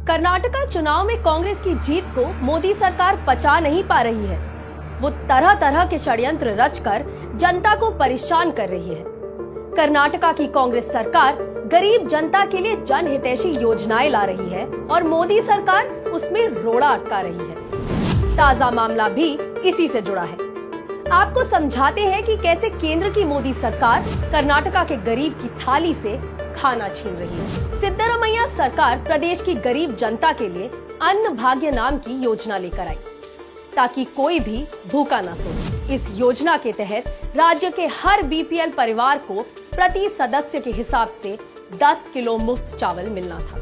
कर्नाटका चुनाव में कांग्रेस की जीत को मोदी सरकार पचा नहीं पा रही है। वो तरह तरह के षड्यंत्र रचकर जनता को परेशान कर रही है। कर्नाटका की कांग्रेस सरकार गरीब जनता के लिए जनहितैषी योजनाएं ला रही है और मोदी सरकार उसमें रोड़ा अटका रही है। ताजा मामला भी इसी से जुड़ा है। आपको समझाते हैं कि कैसे केंद्र की मोदी सरकार कर्नाटका के गरीब की थाली से खाना छीन रही है। सिद्धरामैया सरकार प्रदेश की गरीब जनता के लिए अन्न भाग्य नाम की योजना लेकर आई ताकि कोई भी भूखा न सोए। इस योजना के तहत राज्य के हर बीपीएल परिवार को प्रति सदस्य के हिसाब से 10 किलो मुफ्त चावल मिलना था।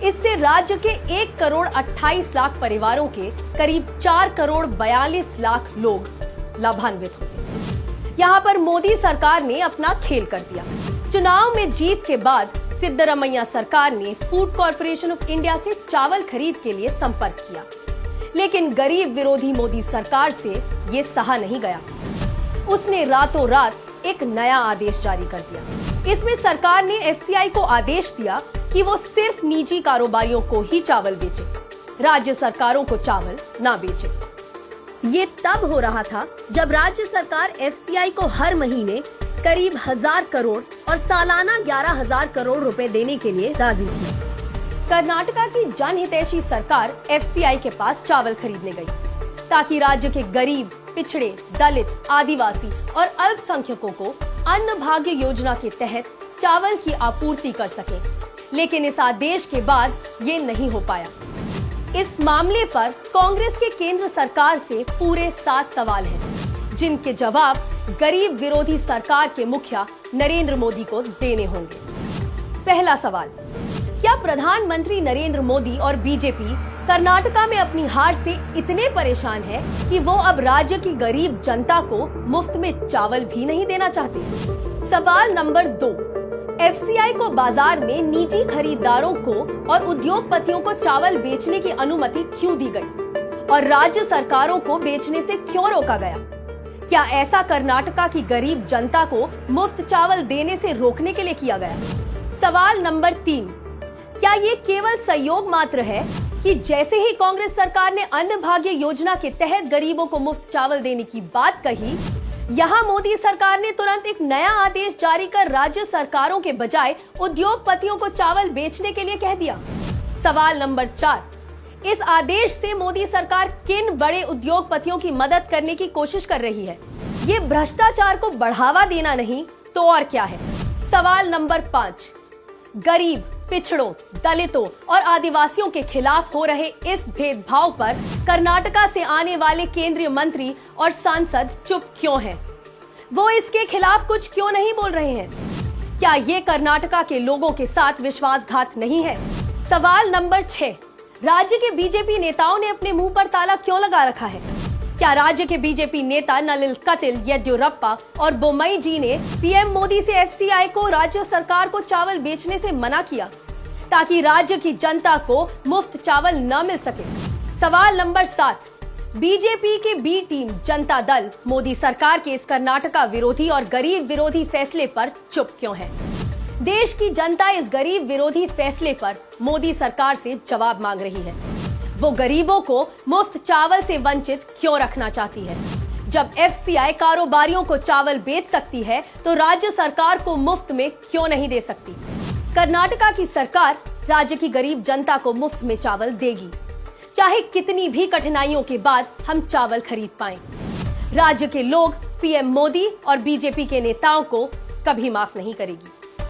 इससे राज्य के 1 करोड़ 28 लाख परिवारों के करीब 4 करोड़ 42 लाख लोग लाभान्वित होंगे। यहाँ पर मोदी सरकार ने अपना खेल कर दिया। चुनाव में जीत के बाद सिद्धरामैया सरकार ने फूड कॉर्पोरेशन ऑफ इंडिया से चावल खरीद के लिए संपर्क किया, लेकिन गरीब विरोधी मोदी सरकार से ये सहा नहीं गया। उसने रातों रात एक नया आदेश जारी कर दिया। इसमें सरकार ने एफसीआई को आदेश दिया कि वो सिर्फ निजी कारोबारियों को ही चावल बेचे, राज्य सरकारों को चावल ना बेचे। ये तब हो रहा था जब राज्य सरकार एफसीआई को हर महीने करीब 1000 करोड़ और सालाना 11,000 करोड़ रुपए देने के लिए राजी थी। कर्नाटका की जनहितैषी सरकार एफसीआई के पास चावल खरीदने गई ताकि राज्य के गरीब, पिछड़े, दलित, आदिवासी और अल्पसंख्यकों को अन्न भाग्य योजना के तहत चावल की आपूर्ति कर सके। लेकिन इस आदेश के बाद ये नहीं हो पाया। इस मामले पर कांग्रेस के केंद्र सरकार से पूरे 7 सवाल हैं, जिनके जवाब गरीब विरोधी सरकार के मुखिया नरेंद्र मोदी को देने होंगे। पहला सवाल, क्या प्रधानमंत्री नरेंद्र मोदी और बीजेपी कर्नाटका में अपनी हार से इतने परेशान है कि वो अब राज्य की गरीब जनता को मुफ्त में चावल भी नहीं देना चाहते? सवाल नंबर 2, एफसीआई को बाजार में निजी खरीदारों को और उद्योगपतियों को चावल बेचने की अनुमति क्यों दी गई और राज्य सरकारों को बेचने से क्यों रोका गया? क्या ऐसा कर्नाटका की गरीब जनता को मुफ्त चावल देने से रोकने के लिए किया गया? सवाल नंबर 3, क्या ये केवल संयोग मात्र है कि जैसे ही कांग्रेस सरकार ने अन्न भाग्य योजना के तहत गरीबों को मुफ्त चावल देने की बात कही, यहाँ मोदी सरकार ने तुरंत एक नया आदेश जारी कर राज्य सरकारों के बजाय उद्योगपतियों को चावल बेचने के लिए कह दिया? सवाल नंबर 4, इस आदेश से मोदी सरकार किन बड़े उद्योगपतियों की मदद करने की कोशिश कर रही है? ये भ्रष्टाचार को बढ़ावा देना नहीं तो और क्या है? सवाल नंबर 5, गरीब, पिछड़ों, दलितों और आदिवासियों के खिलाफ हो रहे इस भेदभाव पर कर्नाटका से आने वाले केंद्रीय मंत्री और सांसद चुप क्यों हैं? वो इसके खिलाफ कुछ क्यों नहीं बोल रहे हैं? क्या ये कर्नाटका के लोगों के साथ विश्वासघात नहीं है? सवाल नंबर 6, राज्य के बीजेपी नेताओं ने अपने मुंह पर ताला क्यों लगा रखा है? क्या राज्य के बीजेपी नेता नलिन कटिल, येदियुरप्पा और बोम्मई जी ने पीएम मोदी से एफसीआई को राज्य सरकार को चावल बेचने से मना किया ताकि राज्य की जनता को मुफ्त चावल न मिल सके? सवाल नंबर 7, बीजेपी के बी टीम जनता दल मोदी सरकार के इस कर्नाटका विरोधी और गरीब विरोधी फैसले पर चुप क्यों है? देश की जनता इस गरीब विरोधी फैसले पर मोदी सरकार से जवाब मांग रही है। वो गरीबों को मुफ्त चावल से वंचित क्यों रखना चाहती है? जब एफसीआई कारोबारियों को चावल बेच सकती है तो राज्य सरकार को मुफ्त में क्यों नहीं दे सकती? कर्नाटका की सरकार राज्य की गरीब जनता को मुफ्त में चावल देगी, चाहे कितनी भी कठिनाइयों के बाद हम चावल खरीद पाएं। राज्य के लोग पीएम मोदी और बीजेपी के नेताओं को कभी माफ नहीं करेगी।